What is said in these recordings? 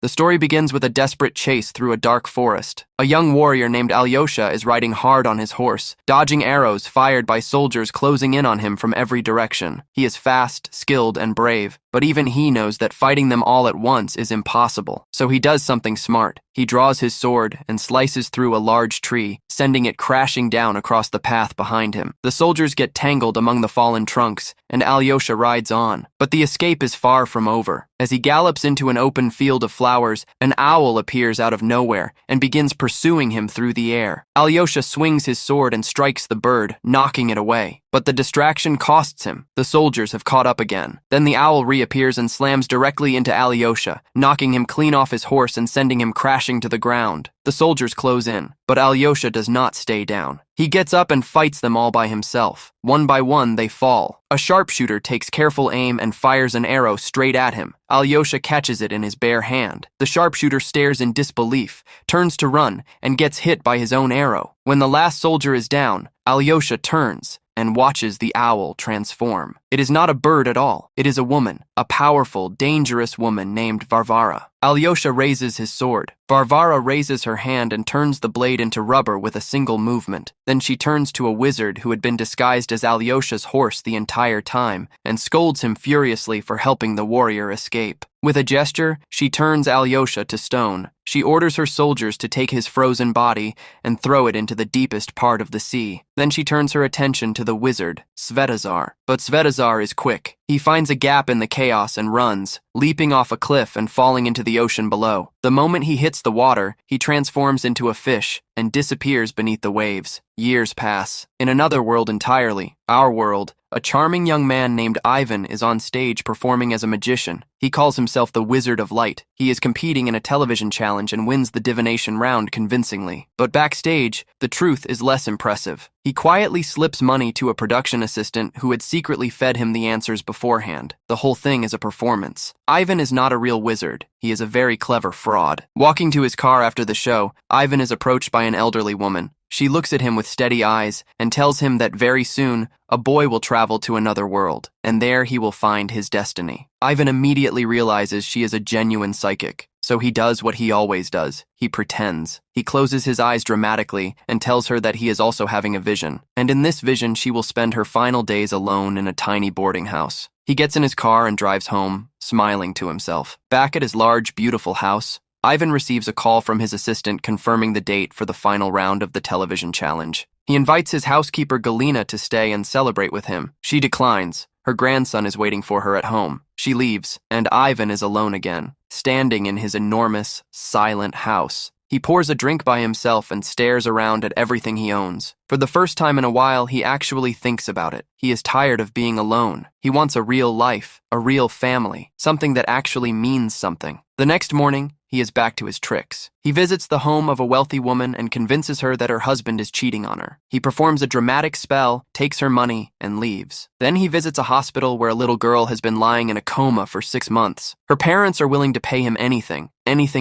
The story begins with a desperate chase through a dark forest. A young warrior named Alyosha is riding hard on his horse, dodging arrows fired by soldiers closing in on him from every direction. He is fast, skilled, and brave, but even he knows that fighting them all at once is impossible. So he does something smart. He draws his sword and slices through a large tree, sending it crashing down across the path behind him. The soldiers get tangled among the fallen trunks, and Alyosha rides on. But the escape is far from over. As he gallops into an open field of flowers, an owl appears out of nowhere and begins pursuing him through the air. Alyosha swings his sword and strikes the bird, knocking it away. But the distraction costs him. The soldiers have caught up again. Then the owl reappears and slams directly into Alyosha, knocking him clean off his horse and sending him crashing to the ground. The soldiers close in, but Alyosha does not stay down. He gets up and fights them all by himself. One by one, they fall. A sharpshooter takes careful aim and fires an arrow straight at him. Alyosha catches it in his bare hand. The sharpshooter stares in disbelief, turns to run, and gets hit by his own arrow. When the last soldier is down, Alyosha turns and watches the owl transform. It is not a bird at all. It is a woman, a powerful, dangerous woman named Varvara. Alyosha raises his sword. Varvara raises her hand and turns the blade into rubber with a single movement. Then she turns to a wizard who had been disguised as Alyosha's horse the entire time and scolds him furiously for helping the warrior escape. With a gesture, she turns Alyosha to stone. She orders her soldiers to take his frozen body and throw it into the deepest part of the sea. Then she turns her attention to the wizard, Svetozar. But Svetozar is quick. He finds a gap in the chaos and runs, leaping off a cliff and falling into the ocean below. The moment he hits the water, he transforms into a fish and disappears beneath the waves. Years pass. In another world entirely, our world, a charming young man named Ivan is on stage performing as a magician. He calls himself the Wizard of Light. He is competing in a television challenge and wins the divination round convincingly. But backstage, the truth is less impressive. He quietly slips money to a production assistant who had secretly fed him the answers beforehand. The whole thing is a performance. Ivan is not a real wizard. He is a very clever fraud. Walking to his car after the show, Ivan is approached by an elderly woman. She looks at him with steady eyes and tells him that very soon, a boy will travel to another world, and there he will find his destiny. Ivan immediately realizes she is a genuine psychic, so he does what he always does. He pretends. He closes his eyes dramatically and tells her that he is also having a vision, and in this vision she will spend her final days alone in a tiny boarding house. He gets in his car and drives home, smiling to himself. Back at his large, beautiful house, Ivan receives a call from his assistant confirming the date for the final round of the television challenge. He invites his housekeeper Galina to stay and celebrate with him. She declines. Her grandson is waiting for her at home. She leaves, and Ivan is alone again, standing in his enormous, silent house. He pours a drink by himself and stares around at everything he owns. For the first time in a while, he actually thinks about it. He is tired of being alone. He wants a real life, a real family, something that actually means something. The next morning, he is back to his tricks. He visits the home of a wealthy woman and convinces her that her husband is cheating on her. He performs a dramatic spell, takes her money, and leaves. Then he visits a hospital where a little girl has been lying in a coma for 6 months. Her parents are willing to pay him anything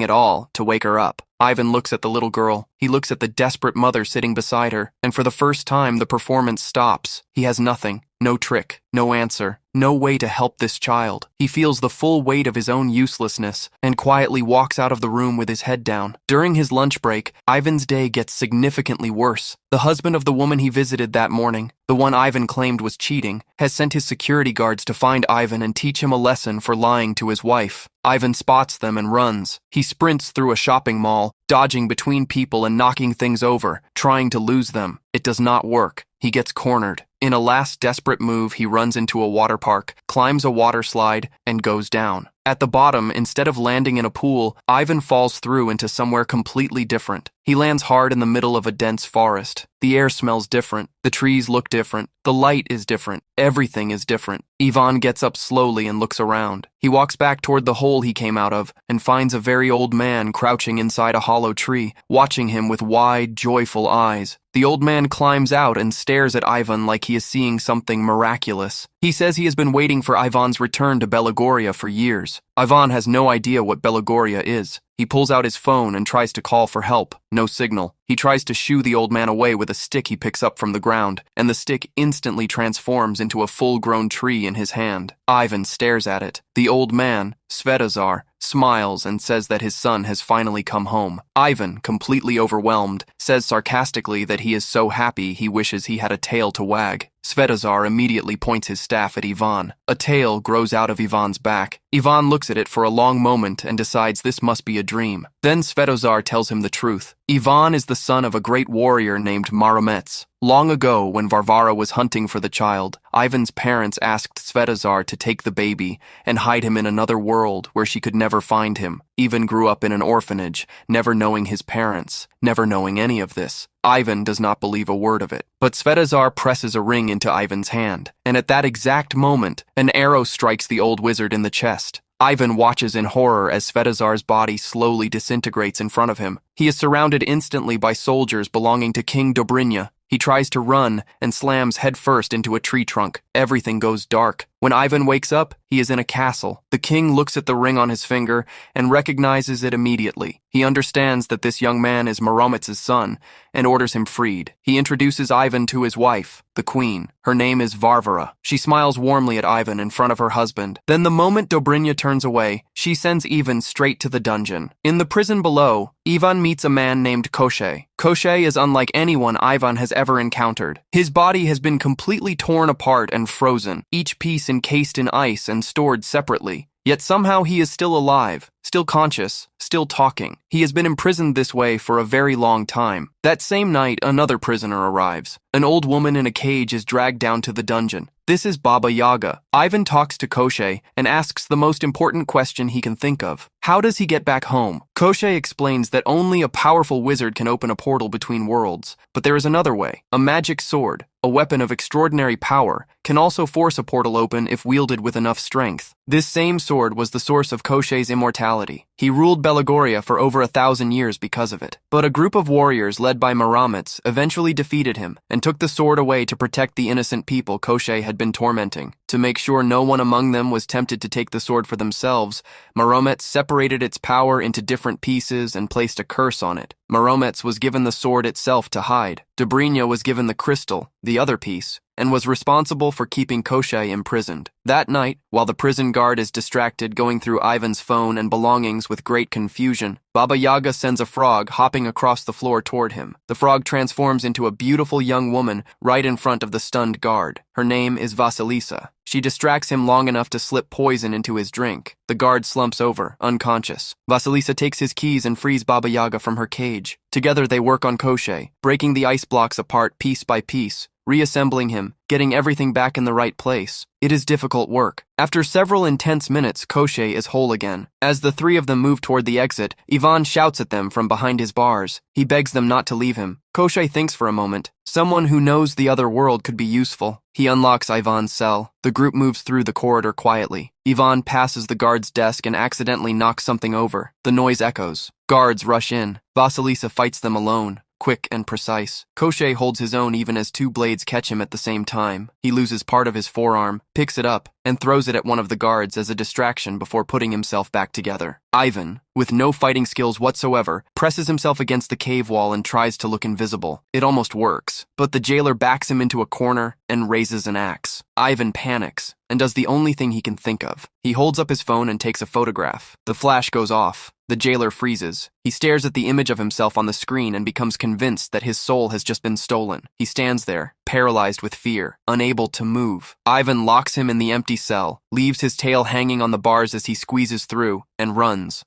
at all, to wake her up. Ivan looks at the little girl. He looks at the desperate mother sitting beside her, and for the first time, the performance stops. He has nothing, no trick, no answer, no way to help this child. He feels the full weight of his own uselessness and quietly walks out of the room with his head down. During his lunch break, Ivan's day gets significantly worse. The husband of the woman he visited that morning, the one Ivan claimed was cheating, has sent his security guards to find Ivan and teach him a lesson for lying to his wife. Ivan spots them and runs. He sprints through a shopping mall, dodging between people and knocking things over, trying to lose them. It does not work. He gets cornered. In a last desperate move, he runs into a water park, climbs a water slide, and goes down. At the bottom, instead of landing in a pool, Ivan falls through into somewhere completely different. He lands hard in the middle of a dense forest. The air smells different. The trees look different. The light is different. Everything is different. Ivan gets up slowly and looks around. He walks back toward the hole he came out of and finds a very old man crouching inside a hollow tree, watching him with wide, joyful eyes. The old man climbs out and stares at Ivan like he is seeing something miraculous. He says he has been waiting for Ivan's return to Belagoria for years. Ivan has no idea what Belagoria is. He pulls out his phone and tries to call for help. No signal. He tries to shoo the old man away with a stick he picks up from the ground, and the stick instantly transforms into a full-grown tree in his hand. Ivan stares at it. The old man, Svetozar, smiles, and says that his son has finally come home. Ivan, completely overwhelmed, says sarcastically that he is so happy he wishes he had a tail to wag. Svetozar immediately points his staff at Ivan. A tail grows out of Ivan's back. Ivan looks at it for a long moment and decides this must be a dream. Then Svetozar tells him the truth. Ivan is the son of a great warrior named Maromets. Long ago, when Varvara was hunting for the child, Ivan's parents asked Svetozar to take the baby and hide him in another world where she could never find him. Ivan grew up in an orphanage, never knowing his parents, never knowing any of this. Ivan does not believe a word of it. But Svetozar presses a ring into Ivan's hand, and at that exact moment, an arrow strikes the old wizard in the chest. Ivan watches in horror as Svetozar's body slowly disintegrates in front of him. He is surrounded instantly by soldiers belonging to King Dobrynya. He tries to run and slams headfirst into a tree trunk. Everything goes dark. When Ivan wakes up, he is in a castle. The king looks at the ring on his finger and recognizes it immediately. He understands that this young man is Maromets' son and orders him freed. He introduces Ivan to his wife, the queen. Her name is Varvara. She smiles warmly at Ivan in front of her husband. Then the moment Dobrynya turns away, she sends Ivan straight to the dungeon. In the prison below, Ivan meets a man named Koshchei. Koshchei is unlike anyone Ivan has ever encountered. His body has been completely torn apart and frozen, each piece encased in ice and stored separately. Yet somehow he is still alive, still conscious, still talking. He has been imprisoned this way for a very long time. That same night, another prisoner arrives. An old woman in a cage is dragged down to the dungeon. This is Baba Yaga. Ivan talks to Koshchei and asks the most important question he can think of. How does he get back home? Koshchei explains that only a powerful wizard can open a portal between worlds. But there is another way. A magic sword, a weapon of extraordinary power, can also force a portal open if wielded with enough strength. This same sword was the source of Koshchei's immortality. He ruled Belagoria for over 1,000 years because of it. But a group of warriors led by Maromets eventually defeated him and took the sword away to protect the innocent people Koshchei had been tormenting. To make sure no one among them was tempted to take the sword for themselves, Maromets separated its power into different pieces and placed a curse on it. Maromets was given the sword itself to hide. Dobrynya was given the crystal, the other piece, and was responsible for keeping Koshchei imprisoned. That night, while the prison guard is distracted going through Ivan's phone and belongings with great confusion, Baba Yaga sends a frog hopping across the floor toward him. The frog transforms into a beautiful young woman right in front of the stunned guard. Her name is Vasilisa. She distracts him long enough to slip poison into his drink. The guard slumps over, unconscious. Vasilisa takes his keys and frees Baba Yaga from her cage. Together they work on Koshchei, breaking the ice blocks apart piece by piece, reassembling him, getting everything back in the right place. It is difficult work. After several intense minutes, Koshchei is whole again. As the three of them move toward the exit, Ivan shouts at them from behind his bars. He begs them not to leave him. Koshchei thinks for a moment. Someone who knows the other world could be useful. He unlocks Ivan's cell. The group moves through the corridor quietly. Ivan passes the guard's desk and accidentally knocks something over. The noise echoes. Guards rush in. Vasilisa fights them alone, quick and precise. Koshchei holds his own even as two blades catch him at the same time. He loses part of his forearm, picks it up, and throws it at one of the guards as a distraction before putting himself back together. Ivan, with no fighting skills whatsoever, presses himself against the cave wall and tries to look invisible. It almost works, but the jailer backs him into a corner and raises an axe. Ivan panics and does the only thing he can think of. He holds up his phone and takes a photograph. The flash goes off. The jailer freezes. He stares at the image of himself on the screen and becomes convinced that his soul has just been stolen. He stands there, paralyzed with fear, unable to move. Ivan locks him in the empty cell, leaves his tail hanging on the bars as he squeezes through, and runs.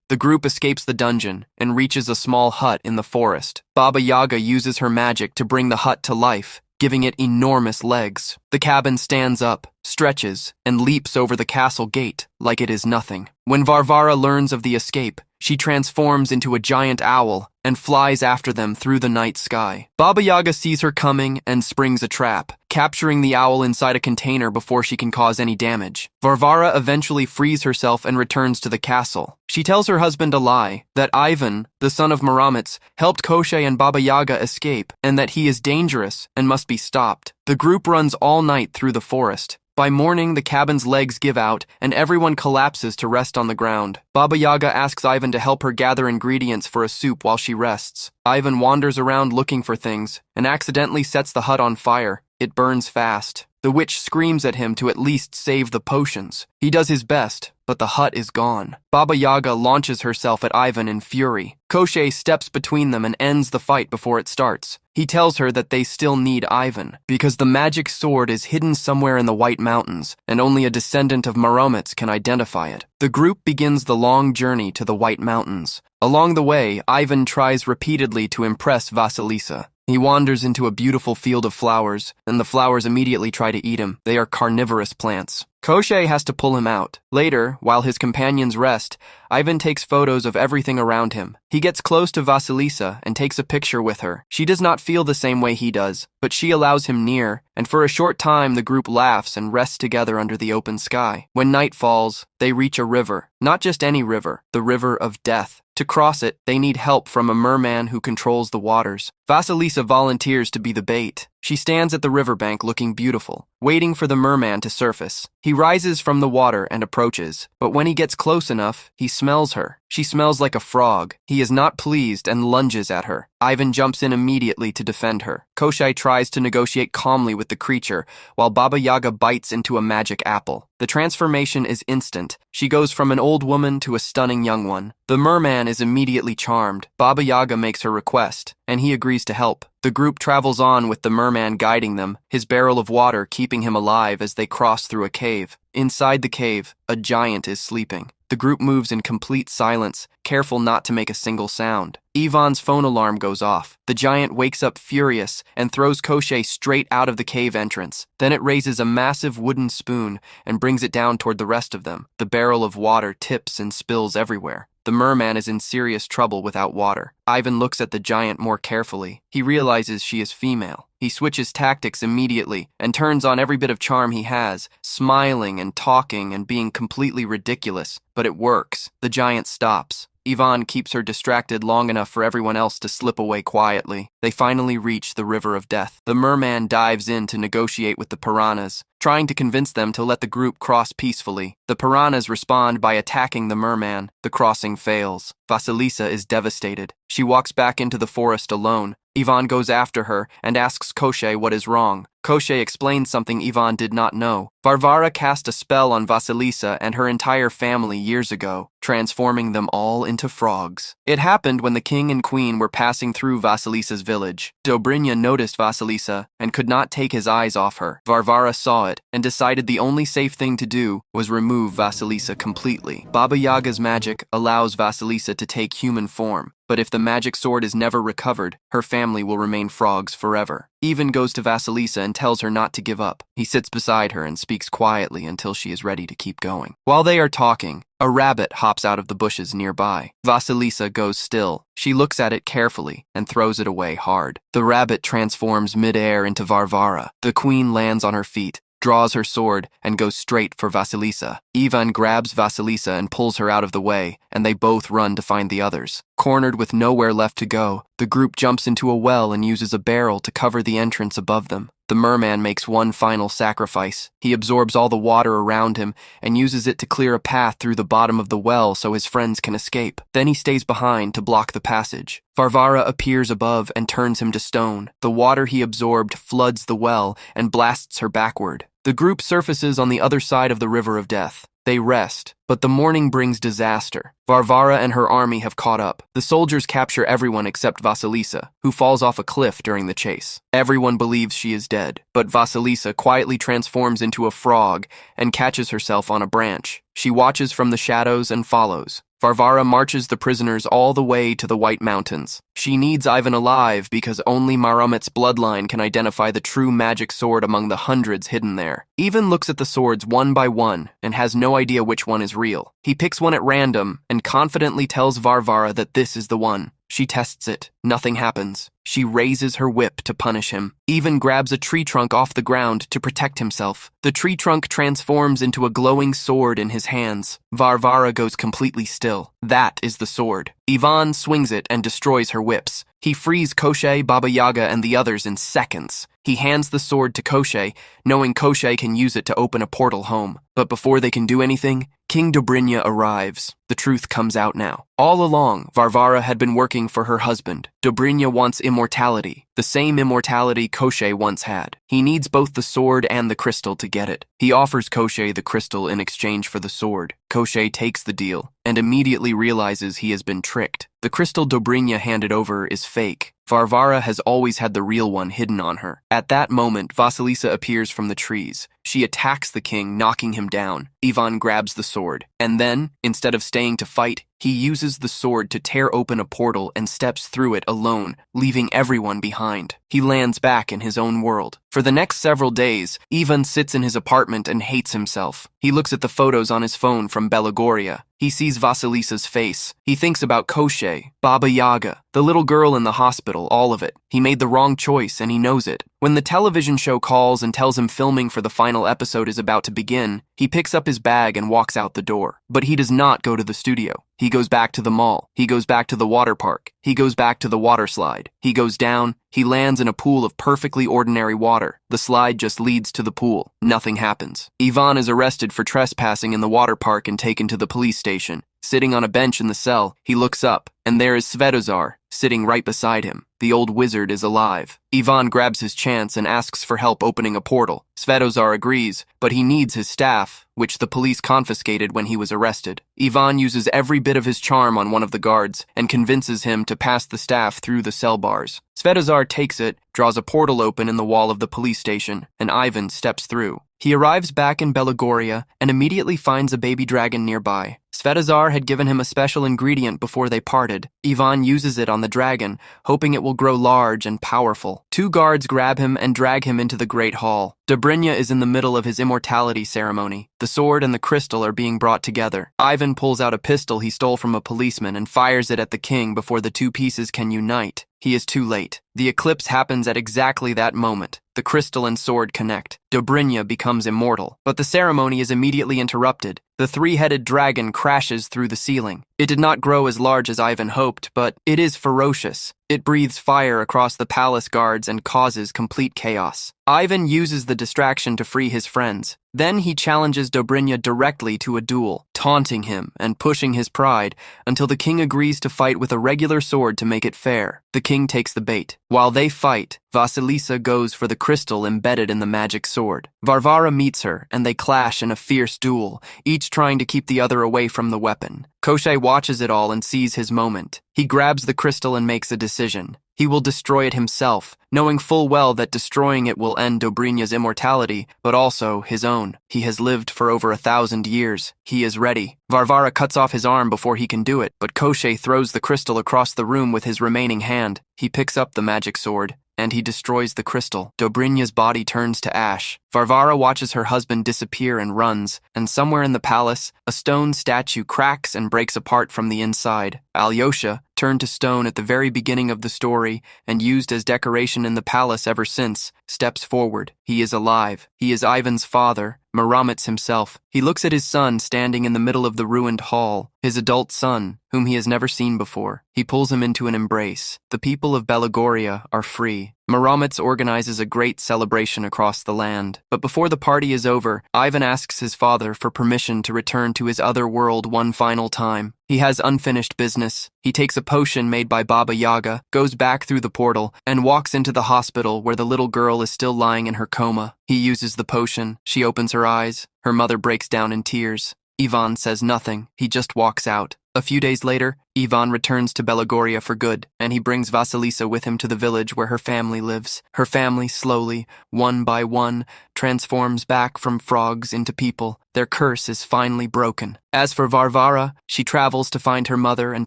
The group escapes the dungeon and reaches a small hut in the forest. Baba Yaga uses her magic to bring the hut to life, giving it enormous legs. The cabin stands up, stretches, and leaps over the castle gate like it is nothing. When Varvara learns of the escape, she transforms into a giant owl and flies after them through the night sky. Baba Yaga sees her coming and springs a trap, capturing the owl inside a container before she can cause any damage. Varvara eventually frees herself and returns to the castle. She tells her husband a lie, that Ivan, the son of Maromets, helped Koshchei and Baba Yaga escape, and that he is dangerous and must be stopped. The group runs all night through the forest. By morning, the cabin's legs give out, and everyone collapses to rest on the ground. Baba Yaga asks Ivan to help her gather ingredients for a soup while she rests. Ivan wanders around looking for things, and accidentally sets the hut on fire. It burns fast. The witch screams at him to at least save the potions. He does his best, but the hut is gone. Baba Yaga launches herself at Ivan in fury. Koshchei steps between them and ends the fight before it starts. He tells her that they still need Ivan, because the magic sword is hidden somewhere in the White Mountains, and only a descendant of Maromets can identify it. The group begins the long journey to the White Mountains. Along the way, Ivan tries repeatedly to impress Vasilisa. He wanders into a beautiful field of flowers, and the flowers immediately try to eat him. They are carnivorous plants. Koshchei has to pull him out. Later, while his companions rest, Ivan takes photos of everything around him. He gets close to Vasilisa and takes a picture with her. She does not feel the same way he does, but she allows him near, and for a short time the group laughs and rests together under the open sky. When night falls, they reach a river. Not just any river, the river of death. To cross it, they need help from a merman who controls the waters. Vasilisa volunteers to be the bait. She stands at the riverbank looking beautiful, waiting for the merman to surface. He rises from the water and approaches, but when he gets close enough, he smells her. She smells like a frog. He is not pleased and lunges at her. Ivan jumps in immediately to defend her. Koshchei tries to negotiate calmly with the creature, while Baba Yaga bites into a magic apple. The transformation is instant. She goes from an old woman to a stunning young one. The merman is immediately charmed. Baba Yaga makes her request, and he agrees to help. The group travels on with the merman guiding them, his barrel of water keeping him alive as they cross through a cave. Inside the cave, a giant is sleeping. The group moves in complete silence, careful not to make a single sound. Ivan's phone alarm goes off. The giant wakes up furious and throws Koshchei straight out of the cave entrance. Then it raises a massive wooden spoon and brings it down toward the rest of them. The barrel of water tips and spills everywhere. The merman is in serious trouble without water. Ivan looks at the giant more carefully. He realizes she is female. He switches tactics immediately and turns on every bit of charm he has, smiling and talking and being completely ridiculous. But it works. The giant stops. Ivan keeps her distracted long enough for everyone else to slip away quietly. They finally reach the river of death. The merman dives in to negotiate with the piranhas, trying to convince them to let the group cross peacefully. The piranhas respond by attacking the merman. The crossing fails. Vasilisa is devastated. She walks back into the forest alone. Ivan goes after her and asks Koshchei what is wrong. Koshchei explains something Ivan did not know. Varvara cast a spell on Vasilisa and her entire family years ago, transforming them all into frogs. It happened when the king and queen were passing through Vasilisa's village. Dobrynya noticed Vasilisa and could not take his eyes off her. Varvara saw it and decided the only safe thing to do was remove Vasilisa completely. Baba Yaga's magic allows Vasilisa to take human form, but if the magic sword is never recovered, her family will remain frogs forever. Ivan goes to Vasilisa and tells her not to give up. He sits beside her and speaks quietly until she is ready to keep going. While they are talking, a rabbit hops out of the bushes nearby. Vasilisa goes still. She looks at it carefully and throws it away hard. The rabbit transforms mid-air into Varvara. The queen lands on her feet, draws her sword, and goes straight for Vasilisa. Ivan grabs Vasilisa and pulls her out of the way, and they both run to find the others. Cornered with nowhere left to go, the group jumps into a well and uses a barrel to cover the entrance above them. The merman makes one final sacrifice. He absorbs all the water around him and uses it to clear a path through the bottom of the well so his friends can escape. Then he stays behind to block the passage. Varvara appears above and turns him to stone. The water he absorbed floods the well and blasts her backward. The group surfaces on the other side of the river of death. They rest, but the morning brings disaster. Varvara and her army have caught up. The soldiers capture everyone except Vasilisa, who falls off a cliff during the chase. Everyone believes she is dead, but Vasilisa quietly transforms into a frog and catches herself on a branch. She watches from the shadows and follows. Varvara marches the prisoners all the way to the White Mountains. She needs Ivan alive because only Maromet's bloodline can identify the true magic sword among the hundreds hidden there. Ivan looks at the swords one by one and has no idea which one is real. He picks one at random and confidently tells Varvara that this is the one. She tests it. Nothing happens. She raises her whip to punish him. Ivan grabs a tree trunk off the ground to protect himself. The tree trunk transforms into a glowing sword in his hands. Varvara goes completely still. That is the sword. Ivan swings it and destroys her whips. He frees Koshchei, Baba Yaga, and the others in seconds. He hands the sword to Koshchei, knowing Koshchei can use it to open a portal home. But before they can do anything, King Dobrynya arrives. The truth comes out now. All along, Varvara had been working for her husband. Dobrynya wants immortality, the same immortality Koshchei once had. He needs both the sword and the crystal to get it. He offers Koshchei the crystal in exchange for the sword. Koshchei takes the deal and immediately realizes he has been tricked. The crystal Dobrynya handed over is fake. Varvara has always had the real one hidden on her. At that moment, Vasilisa appears from the trees. She attacks the king, knocking him down. Ivan grabs the sword, and then, instead of staying to fight, he uses the sword to tear open a portal and steps through it alone, leaving everyone behind. He lands back in his own world. For the next several days, Ivan sits in his apartment and hates himself. He looks at the photos on his phone from Belagoria. He sees Vasilisa's face. He thinks about Koshchei, Baba Yaga, the little girl in the hospital, all of it. He made the wrong choice and he knows it. When the television show calls and tells him filming for the final episode is about to begin, he picks up his bag and walks out the door. But he does not go to the studio. He goes back to the mall. He goes back to the water park. He goes back to the water slide. He goes down. He lands in a pool of perfectly ordinary water. The slide just leads to the pool. Nothing happens. Ivan is arrested for trespassing in the water park and taken to the police station. Sitting on a bench in the cell, he looks up, and there is Svetozar, sitting right beside him. The old wizard is alive. Ivan grabs his chance and asks for help opening a portal. Svetozar agrees, but he needs his staff, which the police confiscated when he was arrested. Ivan uses every bit of his charm on one of the guards and convinces him to pass the staff through the cell bars. Svetozar takes it, draws a portal open in the wall of the police station, and Ivan steps through. He arrives back in Belagoria and immediately finds a baby dragon nearby. Svetozar had given him a special ingredient before they parted. Ivan uses it on the dragon, hoping it will grow large and powerful. Two guards grab him and drag him into the great hall. Dobrynya is in the middle of his immortality ceremony. The sword and the crystal are being brought together. Ivan pulls out a pistol he stole from a policeman and fires it at the king before the two pieces can unite. He is too late. The eclipse happens at exactly that moment. The crystal and sword connect. Dobrynya becomes immortal. But the ceremony is immediately interrupted. The three-headed dragon crashes through the ceiling. It did not grow as large as Ivan hoped, but it is ferocious. It breathes fire across the palace guards and causes complete chaos. Ivan uses the distraction to free his friends. Then he challenges Dobrynya directly to a duel, taunting him and pushing his pride until the king agrees to fight with a regular sword to make it fair. The king takes the bait. While they fight, Vasilisa goes for the crystal embedded in the magic sword. Varvara meets her, and they clash in a fierce duel, each trying to keep the other away from the weapon. Koshchei watches it all and sees his moment. He grabs the crystal and makes a decision. He will destroy it himself, knowing full well that destroying it will end Dobrynya's immortality, but also his own. He has lived for over 1,000 years. He is ready. Varvara cuts off his arm before he can do it, but Koshchei throws the crystal across the room with his remaining hand. He picks up the magic sword, and he destroys the crystal. Dobrynya's body turns to ash. Varvara watches her husband disappear and runs, and somewhere in the palace, a stone statue cracks and breaks apart from the inside. Alyosha, turned to stone at the very beginning of the story and used as decoration in the palace ever since, steps forward. He is alive. He is Ivan's father, Muramitz himself. He looks at his son standing in the middle of the ruined hall, his adult son, whom he has never seen before. He pulls him into an embrace. The people of Belagoria are free. Muramitz organizes a great celebration across the land. But before the party is over, Ivan asks his father for permission to return to his other world one final time. He has unfinished business. He takes a potion made by Baba Yaga, goes back through the portal, and walks into the hospital where the little girl is still lying in her coma. He uses the potion. She opens her eyes. Her mother breaks down in tears. Ivan says nothing. He just walks out. A few days later, Ivan returns to Belagoria for good, and he brings Vasilisa with him to the village where her family lives. Her family slowly, one by one, transforms back from frogs into people. Their curse is finally broken. As for Varvara, she travels to find her mother and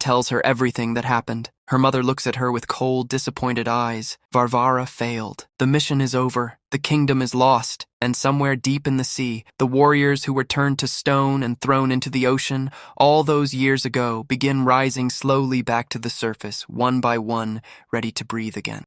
tells her everything that happened. Her mother looks at her with cold, disappointed eyes. Varvara failed. The mission is over. The kingdom is lost. And somewhere deep in the sea, the warriors who were turned to stone and thrown into the ocean all those years ago begin rising slowly back to the surface, one by one, ready to breathe again.